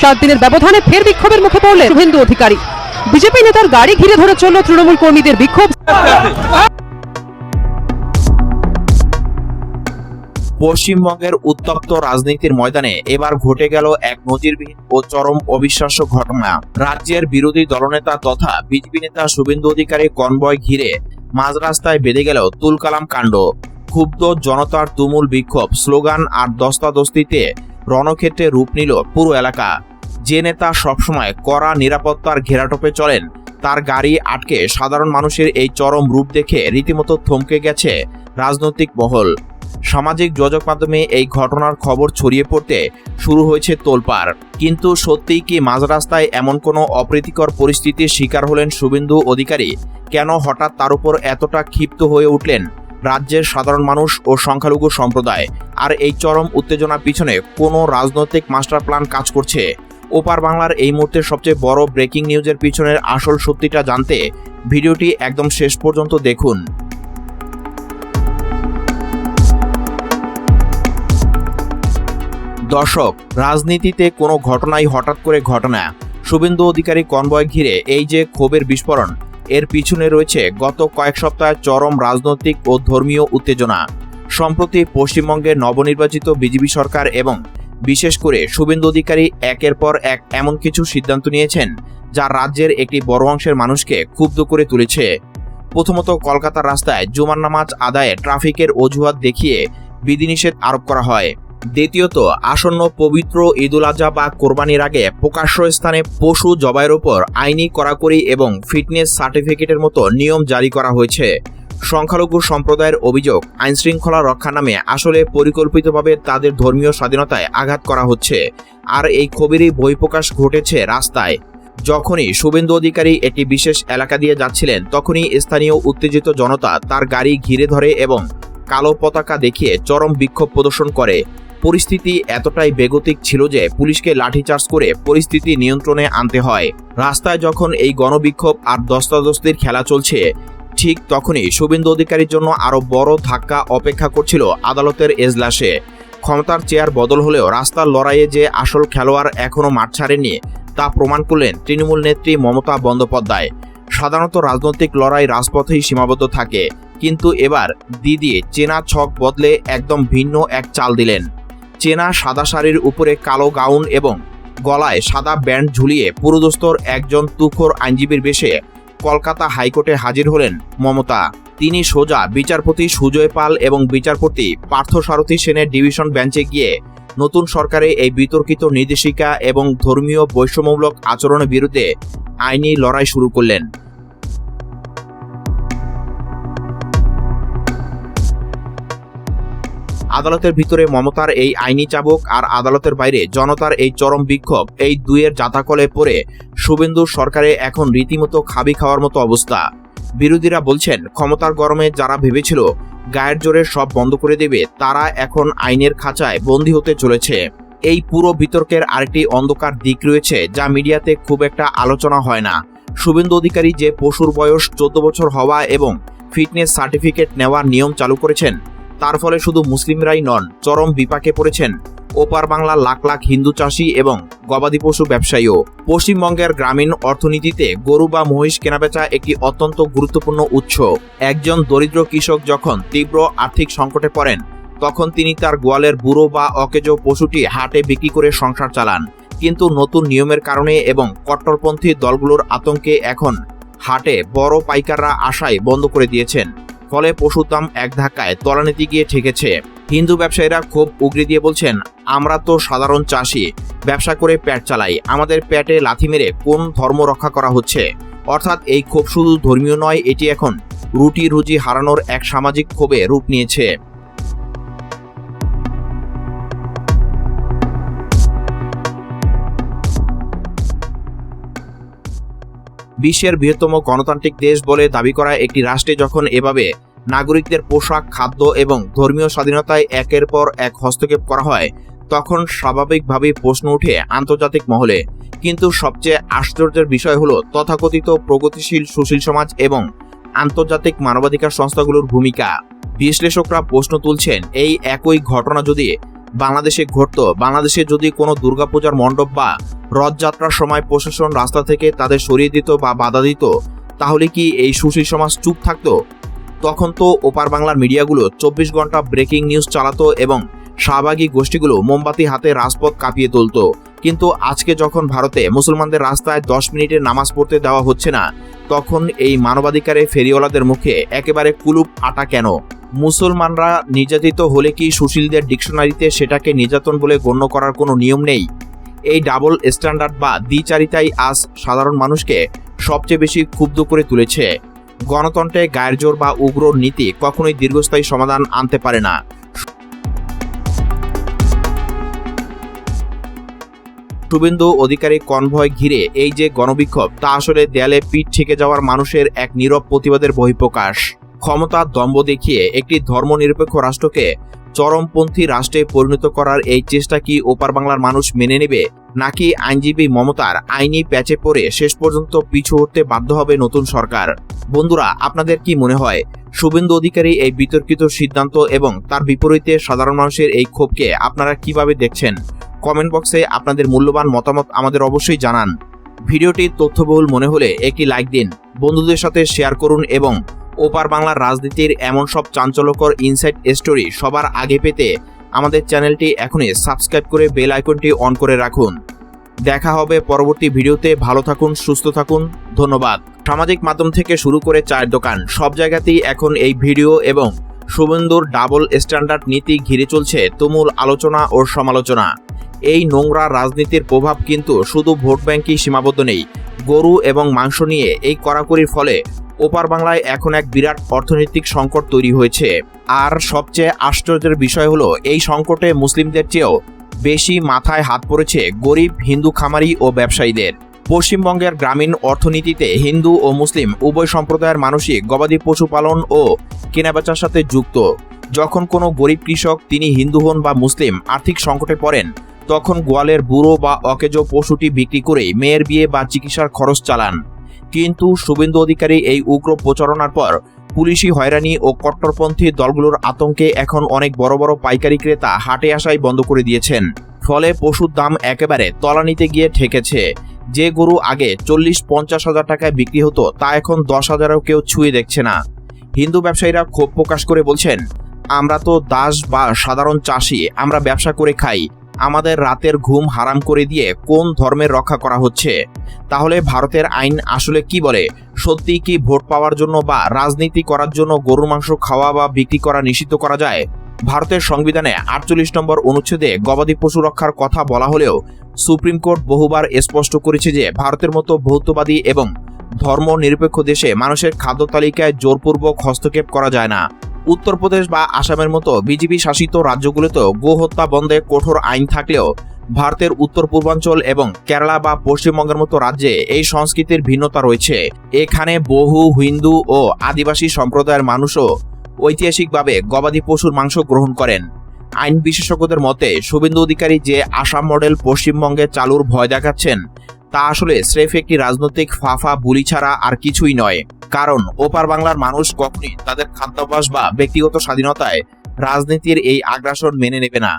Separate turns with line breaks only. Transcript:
7 দিনের ব্যবধানে ফের বিক্ষোভের মুখে পড়লেন শুভেন্দু অধিকারী। বিজেপি নেতার গাড়ি ঘিরে ধরে চলল তৃণমূল কর্মীদের বিক্ষোভ।
পশ্চিমবঙ্গের উত্তপ্ত রাজনীতির ময়দানে এবার ঘটে গেল এক নজিরবিহীন ও চরম অবিশ্বাস্য ঘটনা। রাজ্যের বিরোধী দলনেতা তথা বিজেপি নেতা শুভেন্দু অধিকারী কনভয় ঘিরে মাঝ রাস্তায় বেঁধে গেল তুলকালাম কাণ্ড। ক্ষুব্ধ জনতার তুমুল বিক্ষোভ, স্লোগান আর দস্তাদস্তিতে রণক্ষেত্রে রূপ নিল পুরো এলাকা। যে নেতা সবসময় কড়া নিরাপত্তার ঘেরাটোপে চলেন, তার গাড়ি আটকে সাধারণ মানুষের এই চরম রূপ দেখে রীতিমতো থমকে গেছে রাজনৈতিক মহল। সামাজিক যোগাযোগ মাধ্যমে এই ঘটনার খবর ছড়িয়ে পড়তে শুরু হয়েছে তোলপাড়। কিন্তু সত্যিই কি মাঝ রাস্তায় এমন কোনো অপ্রীতিকর পরিস্থিতির শিকার হলেন শুভেন্দু অধিকারী? কেন হঠাৎ তার উপর এতটা ক্ষিপ্ত হয়ে উঠলেন রাজ্যের সাধারণ মানুষ ও সংখ্যালঘু সম্প্রদায়? আর এই চরম উত্তেজনার পিছনে কোনো রাজনৈতিক মাস্টার প্ল্যান কাজ করছে? ওপার বাংলার এই মুহূর্তের সবচেয়ে বড় ব্রেকিং নিউজের পিছনের আসল সত্যিটা জানতে ভিডিওটি একদম শেষ পর্যন্ত দেখুন। দর্শক, রাজনীতিতে কোনো ঘটনাই হঠাৎ করে ঘটে না। শুভেন্দু অধিকারী কনভয় ঘিরে এই যে ক্ষোভের বিস্ফোরণ, এর পিছনে রয়েছে গত কয়েক সপ্তাহের চরম রাজনৈতিক ও ধর্মীয় উত্তেজনা। সম্প্রতি পশ্চিমবঙ্গের নবনির্বাচিত বিজেপি সরকার এবং বিশেষ করে শুভেন্দু অধিকারী একের পর এক এমন কিছু সিদ্ধান্ত নিয়েছেন যা রাজ্যের একটি বড় অংশের মানুষকে ক্ষুব্ধ করে তুলেছে। প্রথমত, কলকাতার রাস্তায় জুমার নামাজ আদায়ে ট্রাফিকের অজুহাত দেখিয়ে বিধিনিষেধ আরোপ করা হয়। দ্বিতীয়ত, আসন্ন পবিত্র ঈদুল আজহা বা কোরবানির আগে প্রকাশ্য স্থানে পশু জবাইয়ের উপর আইনি কড়াকড়ি এবং ফিটনেস সার্টিফিকেটের মতো নিয়ম জারি করা হয়েছে। সংখ্যালঘু সম্প্রদায়ের অভিযোগ, আইনশৃঙ্খলা রক্ষার নামে আসলে পরিকল্পিতভাবে তাদের ধর্মীয় স্বাধীনতায় আঘাত করা হচ্ছে। আর এই ক্ষোভেরই বহিঃপ্রকাশ ঘটেছে রাস্তায়। যখনই শুভেন্দু অধিকারী একটি বিশেষ এলাকা দিয়ে যাচ্ছিলেন, তখনই স্থানীয় উত্তেজিত জনতা তার গাড়ি ঘিরে ধরে এবং কালো পতাকা দেখিয়ে চরম বিক্ষোভ প্রদর্শন করে। পরিস্থিতি এতটাই বেগতিক ছিল যে পুলিশকে লাঠিচার্জ করে পরিস্থিতি নিয়ন্ত্রণে আনতে হয়। রাস্তায় যখন এই গণবিক্ষোভ আর দস্তাদস্তির খেলা চলছে, ঠিক তখনই শুভেন্দু অধিকারীর জন্য আরও বড় ধাক্কা অপেক্ষা করছিল আদালতের এজলাসে। ক্ষমতার চেয়ার বদল হলেও রাস্তার লড়াইয়ে যে আসল খেলোয়াড় এখনও মাঠ ছাড়েনি তা প্রমাণ করলেন তৃণমূল নেত্রী মমতা বন্দ্যোপাধ্যায়। সাধারণত রাজনৈতিক লড়াই রাজপথেই সীমাবদ্ধ থাকে, কিন্তু এবার দিদি চেনা ছক বদলে একদম ভিন্ন এক চাল দিলেন। চেনা সাদা শাড়ির উপরে কালো গাউন এবং গলায় সাদা ব্যান্ড ঝুলিয়ে পুরোদস্তর একজন তুখোর আইনজীবীর বেশে কলকাতা হাইকোর্টে হাজির হলেন মমতা। তিনি সোজা বিচারপতি সুজয় পাল এবং বিচারপতি পার্থসারথী সেনের ডিভিশন বেঞ্চে গিয়ে নতুন সরকারে এই বিতর্কিত নির্দেশিকা এবং ধর্মীয় বৈষম্যমূলক আচরণের বিরুদ্ধে আইনি লড়াই শুরু করলেন। আদালতের ভিতরে মমতার এই আইনি চাবুক আর আদালতের বাইরে জনতার এই চরম বিক্ষোভ, এই দুইয়ের জাতাকলে পড়ে শুভেন্দুর সরকারে এখন রীতিমতো খাবি খাওয়ার মতো অবস্থা। বিরোধীরা বলছেন, ক্ষমতার গরমে যারা ভেবেছিল গায়ের জোরে সব বন্ধ করে দেবে, তারা এখন আইনের খাঁচায় বন্দী হতে চলেছে। এই পুরো বিতর্কের আরেকটি অন্ধকার দিক রয়েছে যা মিডিয়াতে খুব একটা আলোচনা হয় না। শুভেন্দু অধিকারী যে পশুর বয়স 14 বছর হওয়া এবং ফিটনেস সার্টিফিকেট নেওয়ার নিয়ম চালু করেছেন, তার ফলে শুধু মুসলিমরাই নন, চরম বিপাকে পড়েছেন ওপার বাংলার লাখ লাখ হিন্দু চাষি এবং গবাদি পশু ব্যবসায়ীও। পশ্চিমবঙ্গের গ্রামীণ অর্থনীতিতে গরু বা মহিষ কেনাবেচা একটি অত্যন্ত গুরুত্বপূর্ণ উৎস। একজন দরিদ্র কৃষক যখন তীব্র আর্থিক সংকটে পড়েন, তখন তিনি তার গোয়ালের বুড়ো বা অকেজো পশুটি হাটে বিক্রি করে সংসার চালান। কিন্তু নতুন নিয়মের কারণে এবং কট্টরপন্থী দলগুলোর আতঙ্কে এখন হাটে বড় পাইকাররা আসায় বন্ধ করে দিয়েছেন। ফলে পশুর দাম এক ধাক্কায় তলানিতে গিয়ে ঠেকেছে। হিন্দু ব্যবসায়ীরা খুব উগরে দিয়ে বলছেন, আমরা তো সাধারণ চাষি, ব্যবসা করে পেট চালাই, আমাদের পেটে লাথি মেরে কোন ধর্ম রক্ষা করা হচ্ছে? অর্থাৎ এই ক্ষোভ শুধু ধর্মীয় নয়, এটি এখন রুটি রুজি হারানোর এক সামাজিক ক্ষোভে রূপ নিয়েছে। বিশ্বের বৃহত্তম গণতান্ত্রিক দেশ বলে দাবি করা একটি রাষ্ট্রে যখন এভাবে নাগরিকদের পোশাক, খাদ্য এবং ধর্মীয় স্বাধীনতায় একের পর এক হস্তক্ষেপ করা হয়, তখন স্বাভাবিকভাবেই প্রশ্ন ওঠে আন্তর্জাতিক মহলে। কিন্তু সবচেয়ে আশ্চর্যের বিষয় হলো তথাকথিত প্রগতিশীল সুশীল সমাজ এবং আন্তর্জাতিক মানবাধিকার সংস্থাগুলোর ভূমিকা। বিশ্লেষকরা প্রশ্ন তুলছেন, এই একই ঘটনা যদি বাংলাদেশে ঘটত, বাংলাদেশে যদি কোনো দুর্গাপূজার মণ্ডপ বা রথযাত্রার সময় প্রশাসন রাস্তা থেকে তাদের সরিয়ে দিত বা বাধা দিত, তাহলে কি এই সুশীল সমাজ চুপ থাকতো? তখন তো ওপার বাংলার মিডিয়াগুলো 24 ঘন্টা ব্রেকিং নিউজ চালাতো এবং শাহবাগী গোষ্ঠীগুলো মোমবাতি হাতে রাজপথ কাঁপিয়ে তুলত। কিন্তু আজকে যখন ভারতে মুসলমানদের রাস্তায় 10 মিনিটের নামাজ পড়তে দেওয়া হচ্ছে না, তখন এই মানবাধিকারের ফেরিওয়ালাদের মুখে একেবারে কুলুপ আটা কেন? মুসলমানরা নির্যাতিত হলে কি সুশীলদের ডিকশনারিতে সেটাকে নির্যাতন বলে গণ্য করার কোনো নিয়ম নেই? এই ডাবল স্ট্যান্ডার্ড বা দ্বিচারিতাই আজ সাধারণ মানুষকে সবচেয়ে বেশি ক্ষুব্ধ করে তুলেছে। গণতন্ত্রে গায়ের জোর বা উগ্র নীতি কখনোই দীর্ঘস্থায়ী সমাধান আনতে পারে না। শুভেন্দু অধিকারী কনভয় ঘিরে এই যে গণবিক্ষোভ, তা আসলে দেয়ালে পিঠ ঠেকে যাওয়ার মানুষের এক নীরব প্রতিবাদের বহিঃপ্রকাশ। ক্ষমতার দম্ভ দেখিয়ে একটি ধর্মনিরপেক্ষ রাষ্ট্রকে চরমপন্থী রাষ্ট্রে পরিণত করার এই চেষ্টা কি ওপার বাংলার মানুষ মেনে নেবে, নাকি আইনজীবী মমতার আইনি প্যাচে পড়ে শেষ পর্যন্ত পিছু হটতে বাধ্য হবে নতুন সরকার? বন্ধুরা, আপনাদের কি মনে হয় শুভেন্দু অধিকারী এই বিতর্কিত সিদ্ধান্ত এবং তার বিপরীতে সাধারণ মানুষের এই ক্ষোভকে আপনারা কিভাবে দেখছেন? কমেন্ট বক্সে আপনাদের মূল্যবান মতামত আমাদের অবশ্যই জানান। ভিডিওটি তথ্যবহুল মনে হলে একটি লাইক দিন, বন্ধুদের সাথে শেয়ার করুন এবং ওপার বাংলার রাজনীতির এমন সব চাঞ্চল্যকর ইনসাইট স্টোরি সবার আগে পেতে আমাদের চ্যানেলটি এখনই সাবস্ক্রাইব করে বেল আইকনটি অন করে রাখুন। দেখা হবে পরবর্তী ভিডিওতে। ভালো থাকুন, সুস্থ থাকুন, ধন্যবাদ। সামাজিক মাধ্যম থেকে শুরু করে চায়ের দোকান, সব জায়গাতেই এখন এই ভিডিও এবং শুভেন্দুর ডাবল স্ট্যান্ডার্ড নীতি ঘিরে চলছে তুমুল আলোচনা ও সমালোচনা। এই নোংরা রাজনীতির প্রভাব কিন্তু শুধু ভোট ব্যাংকই সীমাবদ্ধ নেই। গরু এবং মাংস নিয়ে এই কড়াকড়ির ফলে ওপার বাংলায় এখন এক বিরাট অর্থনৈতিক সংকট তৈরি হয়েছে। আর সবচেয়ে আশ্চর্যের বিষয় হলো, এই সংকটে মুসলিমদের চেয়েও বেশি মাথায় হাত পড়েছে গরিব হিন্দু খামারি ও ব্যবসায়ীদের। পশ্চিমবঙ্গের গ্রামীণ অর্থনীতিতে হিন্দু ও মুসলিম উভয় সম্প্রদায়ের মানুষই গবাদি পশু পালন ও কেনাবেচার সাথে যুক্ত। যখন কোনো গরিব কৃষক, তিনি হিন্দু হন বা মুসলিম, আর্থিক সংকটে পড়েন, তখন গোয়ালের বুড়ো বা অকেজো পশুটি বিক্রি করেই মেয়ের বিয়ে বা চিকিৎসার খরচ চালান। কিন্তু শুভেন্দু অধিকারী এই উগ্র প্রচারণার পর পুলিশি হয়রানি ও কট্টরপন্থী দলগুলোর আতঙ্কে এখন অনেক বড় বড় পাইকারি ক্রেতা হাটে আসাই বন্ধ করে দিয়েছেন। ফলে পশুর দাম একেবারে তলানিতে গিয়ে ঠেকেছে। যে গরু আগে 40-50 হাজার টাকায় বিক্রি হতো, তা এখন 10 হাজারেও কেউ ছুঁয়ে দেখছে না। হিন্দু ব্যবসায়ীরা ক্ষোভ প্রকাশ করে বলছেন, আমরা তো দাস বা সাধারণ চাষি, আমরা ব্যবসা করে খাই, আমাদের রাতের ঘুম হারাম করে দিয়ে কোন ধর্মের রক্ষা করা হচ্ছে? তাহলে ভারতের আইন আসলে কি বলে? সত্যি কি ভোট পাওয়ার জন্য বা রাজনীতি করার জন্য গরুর মাংস খাওয়া বা বিক্রি করা নিষিদ্ধ করা যায়? ভারতের সংবিধানে 48 নম্বর অনুচ্ছেদে গবাদি পশু রক্ষার কথা বলা হলেও সুপ্রিম কোর্ট বহুবার স্পষ্ট করেছে যে ভারতের মতো বহুত্ববাদী এবং ধর্ম নিরপেক্ষ দেশে মানুষের খাদ্য তালিকায় জোরপূর্বক হস্তক্ষেপ করা যায় না। উত্তরপ্রদেশ বা আসামের মতো বিজেপি শাসিত রাজ্যগুলোতেও গোহত্যা বন্ধে কঠোর আইন থাকলেও ভারতের উত্তর পূর্বাঞ্চল এবং কেরালা বা পশ্চিমবঙ্গের মতো রাজ্যে এই সংস্কৃতির ভিন্নতা রয়েছে। এখানে বহু হিন্দু ও আদিবাসী সম্প্রদায়ের মানুষও ঐতিহাসিকভাবে গবাদি পশুর মাংস গ্রহণ করেন। আইন বিশেষজ্ঞদের মতে শুভেন্দু অধিকারী যে আসাম মডেল পশ্চিমবঙ্গে চালুর ভয় দেখাচ্ছেন, তা আসলে স্রেফ একটি রাজনৈতিক ফাফা বুলি ছাড়া আর কিছুই নয়। কারণ ওপার বাংলার মানুষ কখনই তাদের খাদ্যাভ্যাস বা ব্যক্তিগত স্বাধীনতায় রাজনীতির এই আগ্রাসন মেনে নেবে না।